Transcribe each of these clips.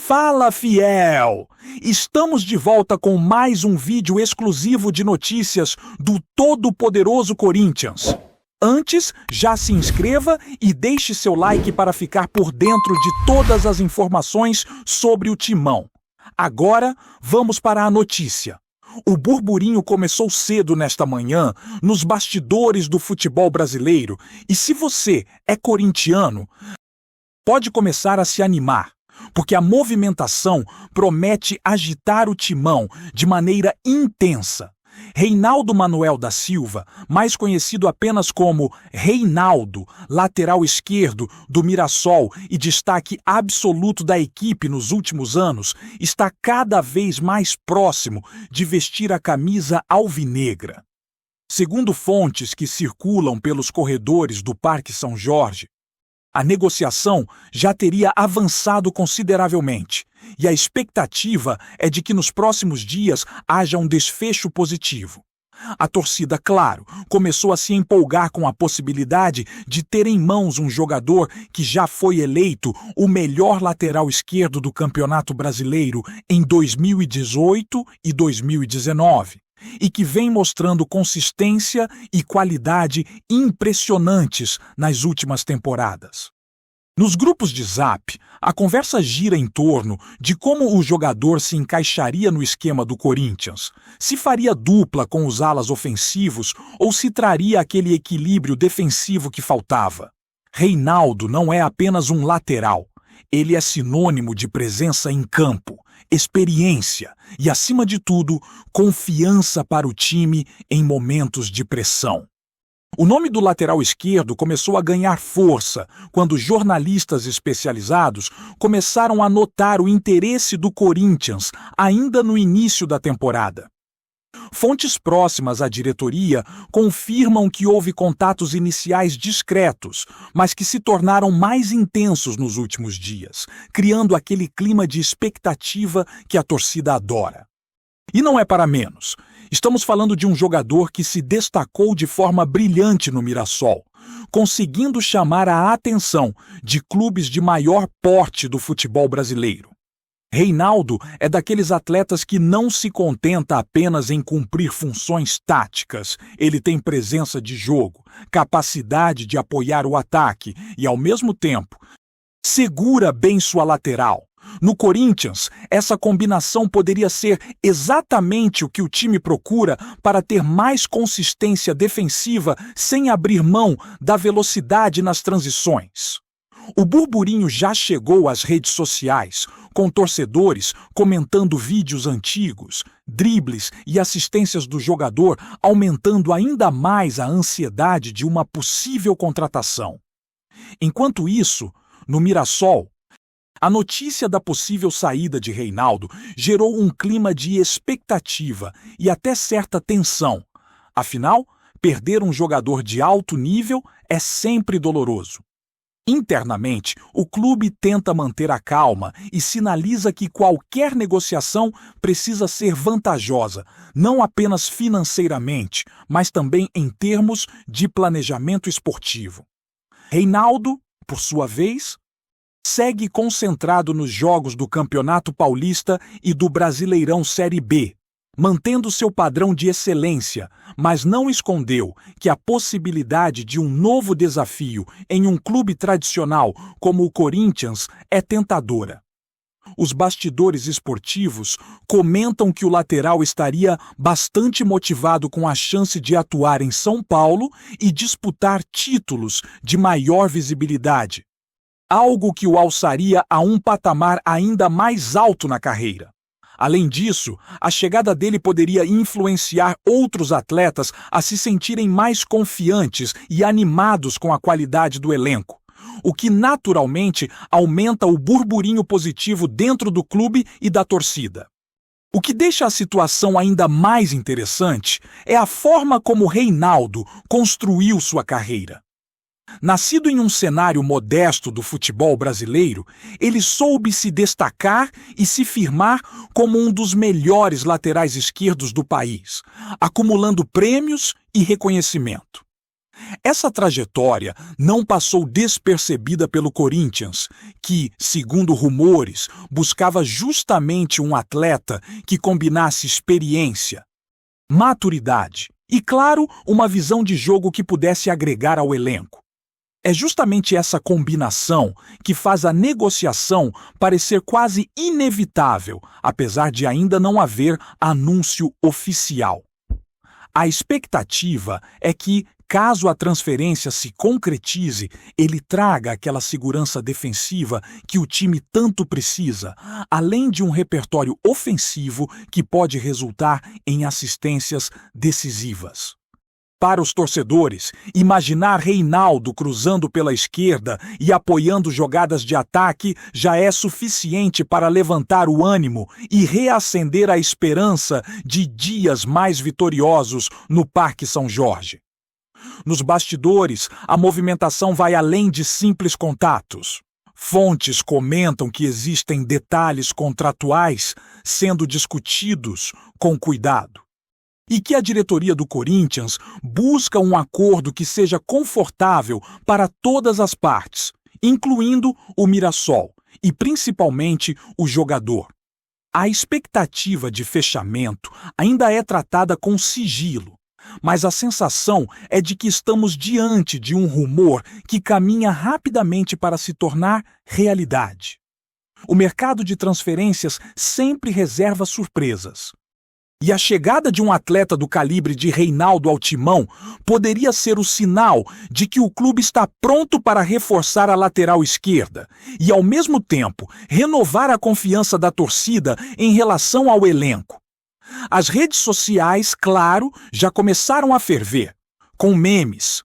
Fala, fiel! Estamos de volta com mais um vídeo exclusivo de notícias do todo-poderoso Corinthians. Antes, já se inscreva e deixe seu like para ficar por dentro de todas as informações sobre o Timão. Agora, vamos para a notícia. O burburinho começou cedo nesta manhã, nos bastidores do futebol brasileiro, e se você é corintiano, pode começar a se animar, porque a movimentação promete agitar o Timão de maneira intensa. Reinaldo Manuel da Silva, mais conhecido apenas como Reinaldo, lateral esquerdo do Mirassol e destaque absoluto da equipe nos últimos anos, está cada vez mais próximo de vestir a camisa alvinegra. Segundo fontes que circulam pelos corredores do Parque São Jorge, a negociação já teria avançado consideravelmente, e a expectativa é de que nos próximos dias haja um desfecho positivo. A torcida, claro, começou a se empolgar com a possibilidade de ter em mãos um jogador que já foi eleito o melhor lateral esquerdo do Campeonato Brasileiro em 2018 e 2019. E que vem mostrando consistência e qualidade impressionantes nas últimas temporadas. Nos grupos de Zap, a conversa gira em torno de como o jogador se encaixaria no esquema do Corinthians, se faria dupla com os alas ofensivos ou se traria aquele equilíbrio defensivo que faltava. Reinaldo não é apenas um lateral, ele é sinônimo de presença em campo, experiência e, acima de tudo, confiança para o time em momentos de pressão. O nome do lateral esquerdo começou a ganhar força quando jornalistas especializados começaram a notar o interesse do Corinthians ainda no início da temporada. Fontes próximas à diretoria confirmam que houve contatos iniciais discretos, mas que se tornaram mais intensos nos últimos dias, criando aquele clima de expectativa que a torcida adora. E não é para menos. Estamos falando de um jogador que se destacou de forma brilhante no Mirassol, conseguindo chamar a atenção de clubes de maior porte do futebol brasileiro. Reinaldo é daqueles atletas que não se contenta apenas em cumprir funções táticas. Ele tem presença de jogo, capacidade de apoiar o ataque e, ao mesmo tempo, segura bem sua lateral. No Corinthians, essa combinação poderia ser exatamente o que o time procura para ter mais consistência defensiva sem abrir mão da velocidade nas transições. O burburinho já chegou às redes sociais, com torcedores comentando vídeos antigos, dribles e assistências do jogador, aumentando ainda mais a ansiedade de uma possível contratação. Enquanto isso, no Mirassol, a notícia da possível saída de Reinaldo gerou um clima de expectativa e até certa tensão. Afinal, perder um jogador de alto nível é sempre doloroso. Internamente, o clube tenta manter a calma e sinaliza que qualquer negociação precisa ser vantajosa, não apenas financeiramente, mas também em termos de planejamento esportivo. Reinaldo, por sua vez, segue concentrado nos jogos do Campeonato Paulista e do Brasileirão Série B, mantendo seu padrão de excelência, mas não escondeu que a possibilidade de um novo desafio em um clube tradicional como o Corinthians é tentadora. Os bastidores esportivos comentam que o lateral estaria bastante motivado com a chance de atuar em São Paulo e disputar títulos de maior visibilidade, algo que o alçaria a um patamar ainda mais alto na carreira. Além disso, a chegada dele poderia influenciar outros atletas a se sentirem mais confiantes e animados com a qualidade do elenco, o que naturalmente aumenta o burburinho positivo dentro do clube e da torcida. O que deixa a situação ainda mais interessante é a forma como Reinaldo construiu sua carreira. Nascido em um cenário modesto do futebol brasileiro, ele soube se destacar e se firmar como um dos melhores laterais esquerdos do país, acumulando prêmios e reconhecimento. Essa trajetória não passou despercebida pelo Corinthians, que, segundo rumores, buscava justamente um atleta que combinasse experiência, maturidade e, claro, uma visão de jogo que pudesse agregar ao elenco. É justamente essa combinação que faz a negociação parecer quase inevitável, apesar de ainda não haver anúncio oficial. A expectativa é que, caso a transferência se concretize, ele traga aquela segurança defensiva que o time tanto precisa, além de um repertório ofensivo que pode resultar em assistências decisivas. Para os torcedores, imaginar Reinaldo cruzando pela esquerda e apoiando jogadas de ataque já é suficiente para levantar o ânimo e reacender a esperança de dias mais vitoriosos no Parque São Jorge. Nos bastidores, a movimentação vai além de simples contatos. Fontes comentam que existem detalhes contratuais sendo discutidos com cuidado. E que a diretoria do Corinthians busca um acordo que seja confortável para todas as partes, incluindo o Mirassol e principalmente o jogador. A expectativa de fechamento ainda é tratada com sigilo, mas a sensação é de que estamos diante de um rumor que caminha rapidamente para se tornar realidade. O mercado de transferências sempre reserva surpresas. E a chegada de um atleta do calibre de Reinaldo ao timão poderia ser o sinal de que o clube está pronto para reforçar a lateral esquerda e, ao mesmo tempo, renovar a confiança da torcida em relação ao elenco. As redes sociais, claro, já começaram a ferver, com memes,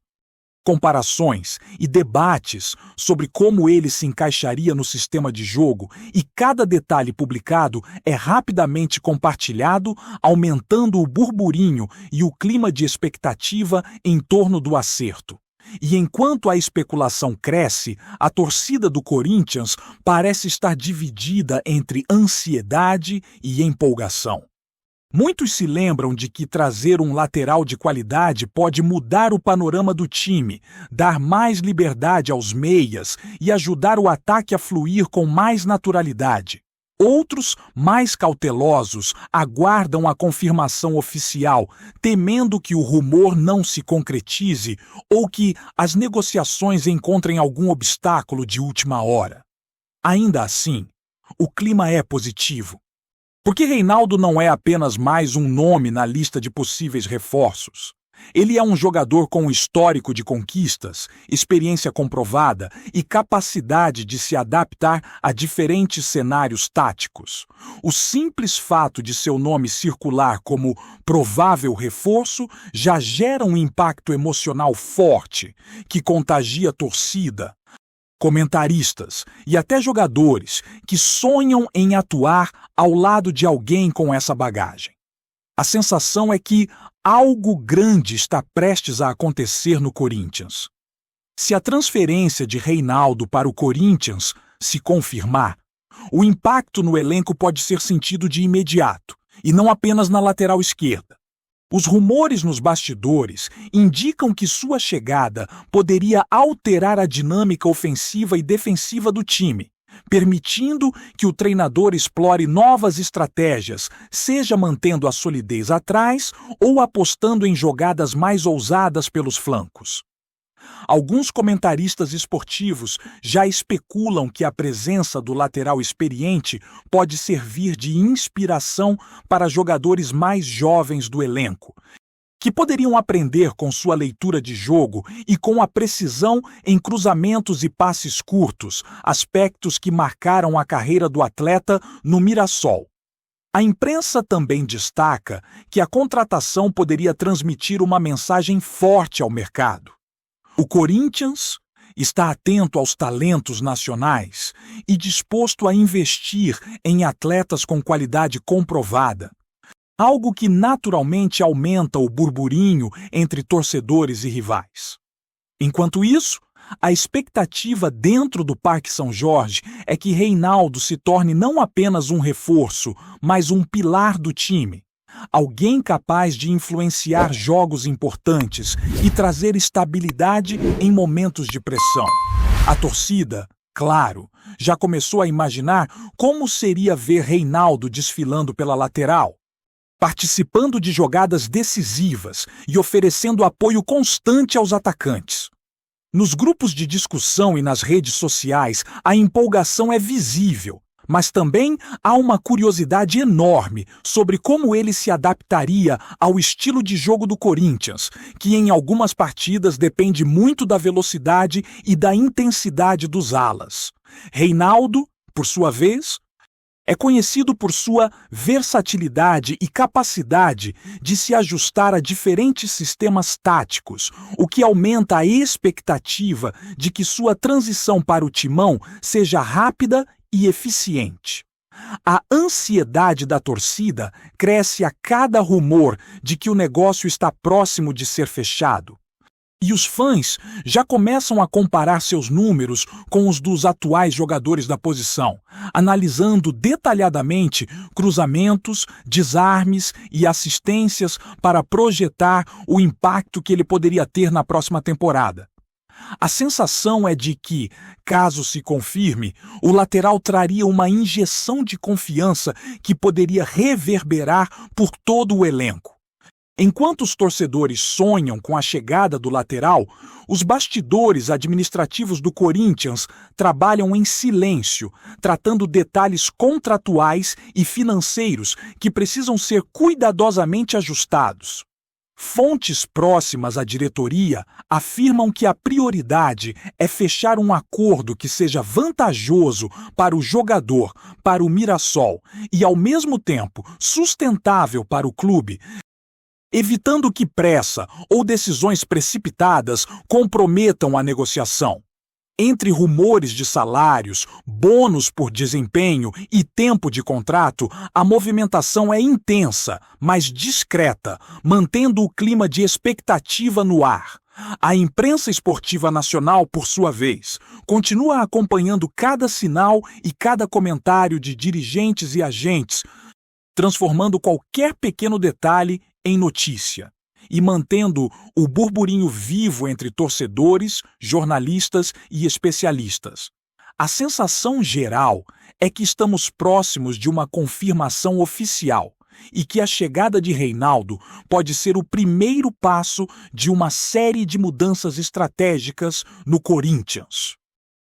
comparações e debates sobre como ele se encaixaria no sistema de jogo, e cada detalhe publicado é rapidamente compartilhado, aumentando o burburinho e o clima de expectativa em torno do acerto. E enquanto a especulação cresce, a torcida do Corinthians parece estar dividida entre ansiedade e empolgação. Muitos se lembram de que trazer um lateral de qualidade pode mudar o panorama do time, dar mais liberdade aos meias e ajudar o ataque a fluir com mais naturalidade. Outros, mais cautelosos, aguardam a confirmação oficial, temendo que o rumor não se concretize ou que as negociações encontrem algum obstáculo de última hora. Ainda assim, o clima é positivo. Porque Reinaldo não é apenas mais um nome na lista de possíveis reforços. Ele é um jogador com histórico de conquistas, experiência comprovada e capacidade de se adaptar a diferentes cenários táticos. O simples fato de seu nome circular como provável reforço já gera um impacto emocional forte, que contagia a torcida, comentaristas e até jogadores que sonham em atuar ao lado de alguém com essa bagagem. A sensação é que algo grande está prestes a acontecer no Corinthians. Se a transferência de Reinaldo para o Corinthians se confirmar, o impacto no elenco pode ser sentido de imediato, e não apenas na lateral esquerda. Os rumores nos bastidores indicam que sua chegada poderia alterar a dinâmica ofensiva e defensiva do time, permitindo que o treinador explore novas estratégias, seja mantendo a solidez atrás ou apostando em jogadas mais ousadas pelos flancos. Alguns comentaristas esportivos já especulam que a presença do lateral experiente pode servir de inspiração para jogadores mais jovens do elenco, que poderiam aprender com sua leitura de jogo e com a precisão em cruzamentos e passes curtos, aspectos que marcaram a carreira do atleta no Mirassol. A imprensa também destaca que a contratação poderia transmitir uma mensagem forte ao mercado. O Corinthians está atento aos talentos nacionais e disposto a investir em atletas com qualidade comprovada, algo que naturalmente aumenta o burburinho entre torcedores e rivais. Enquanto isso, a expectativa dentro do Parque São Jorge é que Reinaldo se torne não apenas um reforço, mas um pilar do time, alguém capaz de influenciar jogos importantes e trazer estabilidade em momentos de pressão. A torcida, claro, já começou a imaginar como seria ver Reinaldo desfilando pela lateral, participando de jogadas decisivas e oferecendo apoio constante aos atacantes. Nos grupos de discussão e nas redes sociais, a empolgação é visível, mas também há uma curiosidade enorme sobre como ele se adaptaria ao estilo de jogo do Corinthians, que em algumas partidas depende muito da velocidade e da intensidade dos alas. Reinaldo, por sua vez, é conhecido por sua versatilidade e capacidade de se ajustar a diferentes sistemas táticos, o que aumenta a expectativa de que sua transição para o timão seja rápida e eficiente. A ansiedade da torcida cresce a cada rumor de que o negócio está próximo de ser fechado. E os fãs já começam a comparar seus números com os dos atuais jogadores da posição, analisando detalhadamente cruzamentos, desarmes e assistências para projetar o impacto que ele poderia ter na próxima temporada. A sensação é de que, caso se confirme, o lateral traria uma injeção de confiança que poderia reverberar por todo o elenco. Enquanto os torcedores sonham com a chegada do lateral, os bastidores administrativos do Corinthians trabalham em silêncio, tratando detalhes contratuais e financeiros que precisam ser cuidadosamente ajustados. Fontes próximas à diretoria afirmam que a prioridade é fechar um acordo que seja vantajoso para o jogador, para o Mirassol e, ao mesmo tempo, sustentável para o clube, evitando que pressa ou decisões precipitadas comprometam a negociação. Entre rumores de salários, bônus por desempenho e tempo de contrato, a movimentação é intensa, mas discreta, mantendo o clima de expectativa no ar. A imprensa esportiva nacional, por sua vez, continua acompanhando cada sinal e cada comentário de dirigentes e agentes, transformando qualquer pequeno detalhe em notícia e mantendo o burburinho vivo entre torcedores, jornalistas e especialistas. A sensação geral é que estamos próximos de uma confirmação oficial e que a chegada de Reinaldo pode ser o primeiro passo de uma série de mudanças estratégicas no Corinthians.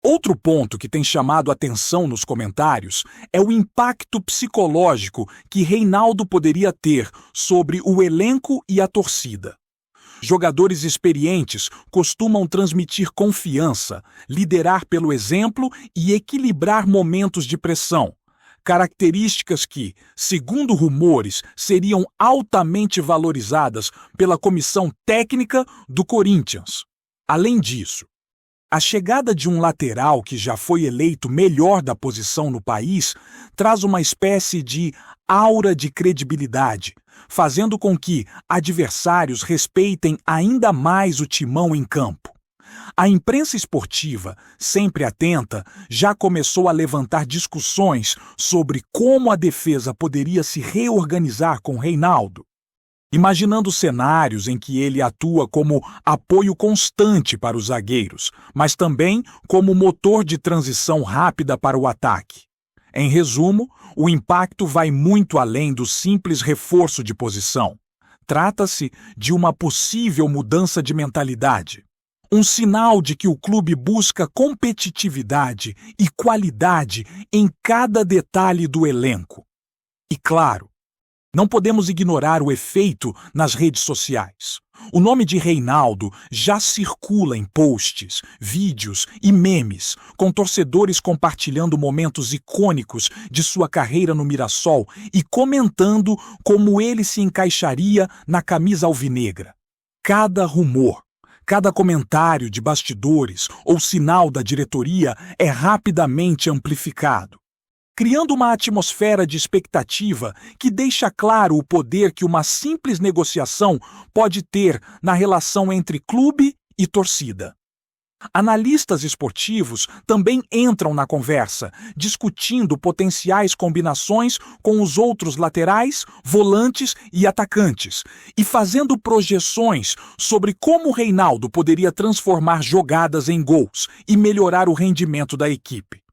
Outro ponto que tem chamado atenção nos comentários é o impacto psicológico que Reinaldo poderia ter sobre o elenco e a torcida. Jogadores experientes costumam transmitir confiança, liderar pelo exemplo e equilibrar momentos de pressão, características que, segundo rumores, seriam altamente valorizadas pela comissão técnica do Corinthians. Além disso, a chegada de um lateral que já foi eleito melhor da posição no país traz uma espécie de aura de credibilidade, fazendo com que adversários respeitem ainda mais o timão em campo. A imprensa esportiva, sempre atenta, já começou a levantar discussões sobre como a defesa poderia se reorganizar com Reinaldo, imaginando cenários em que ele atua como apoio constante para os zagueiros, mas também como motor de transição rápida para o ataque. Em resumo, o impacto vai muito além do simples reforço de posição. Trata-se de uma possível mudança de mentalidade. Um sinal de que o clube busca competitividade e qualidade em cada detalhe do elenco. E claro, não podemos ignorar o efeito nas redes sociais. O nome de Reinaldo já circula em posts, vídeos e memes, com torcedores compartilhando momentos icônicos de sua carreira no Mirassol e comentando como ele se encaixaria na camisa alvinegra. Cada rumor, cada comentário de bastidores ou sinal da diretoria é rapidamente amplificado, criando uma atmosfera de expectativa que deixa claro o poder que uma simples negociação pode ter na relação entre clube e torcida. Analistas esportivos também entram na conversa, discutindo potenciais combinações com os outros laterais, volantes e atacantes, e fazendo projeções sobre como Reinaldo poderia transformar jogadas em gols e melhorar o rendimento da equipe.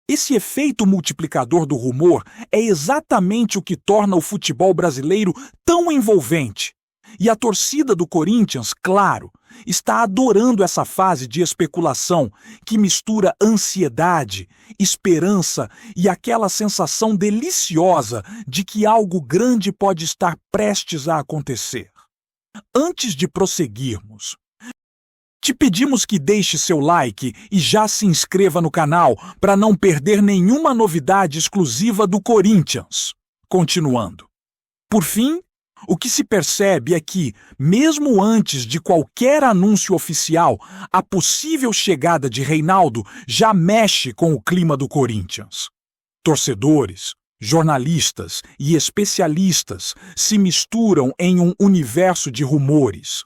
Esse efeito multiplicador do rumor é exatamente o que torna o futebol brasileiro tão envolvente. E a torcida do Corinthians, claro, está adorando essa fase de especulação que mistura ansiedade, esperança e aquela sensação deliciosa de que algo grande pode estar prestes a acontecer. Antes de prosseguirmos, te pedimos que deixe seu like e já se inscreva no canal para não perder nenhuma novidade exclusiva do Corinthians. Continuando. Por fim, o que se percebe é que, mesmo antes de qualquer anúncio oficial, a possível chegada de Reinaldo já mexe com o clima do Corinthians. Torcedores, jornalistas e especialistas se misturam em um universo de rumores,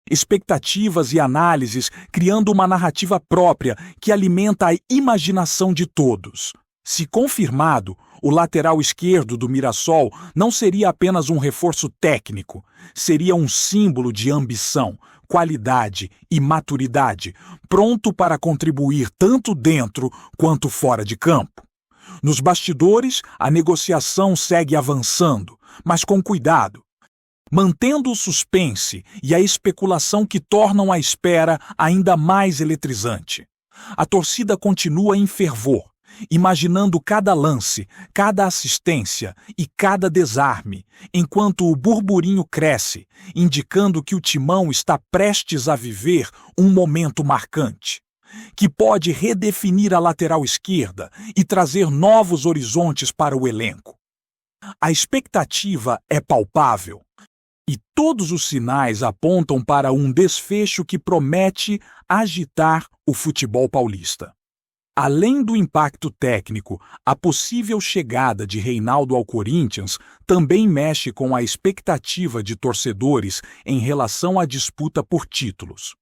expectativas e análises, criando uma narrativa própria que alimenta a imaginação de todos. Se confirmado, o lateral esquerdo do Mirassol não seria apenas um reforço técnico, seria um símbolo de ambição, qualidade e maturidade, pronto para contribuir tanto dentro quanto fora de campo. Nos bastidores, a negociação segue avançando, mas com cuidado, mantendo o suspense e a especulação que tornam a espera ainda mais eletrizante. A torcida continua em fervor, imaginando cada lance, cada assistência e cada desarme, enquanto o burburinho cresce, indicando que o Timão está prestes a viver um momento marcante, que pode redefinir a lateral esquerda e trazer novos horizontes para o elenco. A expectativa é palpável, e todos os sinais apontam para um desfecho que promete agitar o futebol paulista. Além do impacto técnico, a possível chegada de Reinaldo ao Corinthians também mexe com a expectativa de torcedores em relação à disputa por títulos.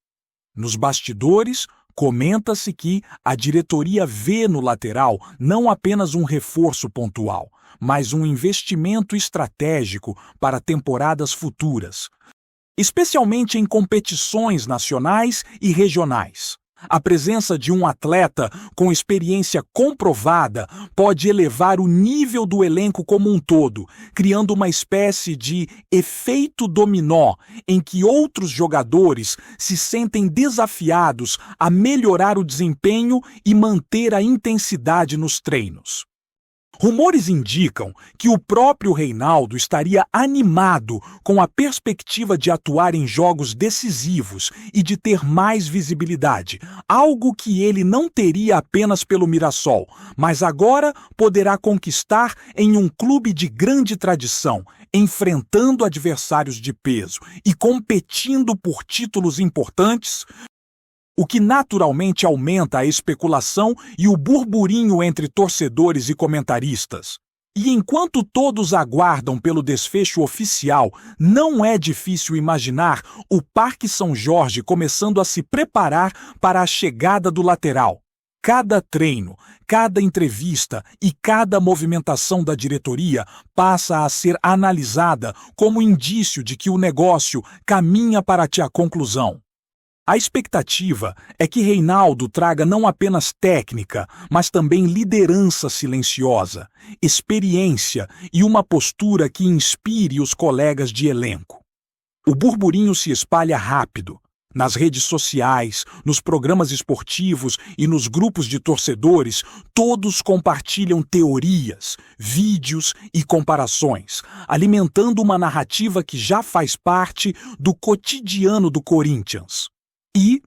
Nos bastidores, comenta-se que a diretoria vê no lateral não apenas um reforço pontual, mas um investimento estratégico para temporadas futuras, especialmente em competições nacionais e regionais. A presença de um atleta com experiência comprovada pode elevar o nível do elenco como um todo, criando uma espécie de efeito dominó em que outros jogadores se sentem desafiados a melhorar o desempenho e manter a intensidade nos treinos. Rumores indicam que o próprio Reinaldo estaria animado com a perspectiva de atuar em jogos decisivos e de ter mais visibilidade, algo que ele não teria apenas pelo Mirassol, mas agora poderá conquistar em um clube de grande tradição, enfrentando adversários de peso e competindo por títulos importantes, o que naturalmente aumenta a especulação e o burburinho entre torcedores e comentaristas. E enquanto todos aguardam pelo desfecho oficial, não é difícil imaginar o Parque São Jorge começando a se preparar para a chegada do lateral. Cada treino, cada entrevista e cada movimentação da diretoria passa a ser analisada como indício de que o negócio caminha para a conclusão. A expectativa é que Reinaldo traga não apenas técnica, mas também liderança silenciosa, experiência e uma postura que inspire os colegas de elenco. O burburinho se espalha rápido. Nas redes sociais, nos programas esportivos e nos grupos de torcedores, todos compartilham teorias, vídeos e comparações, alimentando uma narrativa que já faz parte do cotidiano do Corinthians. E,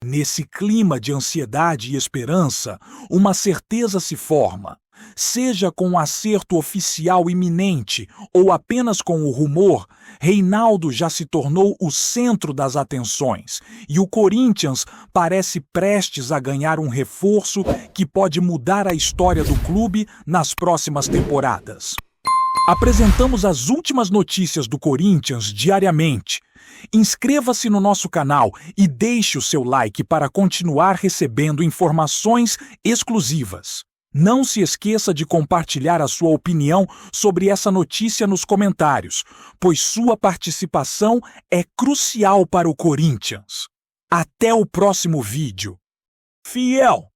nesse clima de ansiedade e esperança, uma certeza se forma. Seja com um acerto oficial iminente ou apenas com o rumor, Reinaldo já se tornou o centro das atenções e o Corinthians parece prestes a ganhar um reforço que pode mudar a história do clube nas próximas temporadas. Apresentamos as últimas notícias do Corinthians diariamente. Inscreva-se no nosso canal e deixe o seu like para continuar recebendo informações exclusivas. Não se esqueça de compartilhar a sua opinião sobre essa notícia nos comentários, pois sua participação é crucial para o Corinthians. Até o próximo vídeo. Fiel!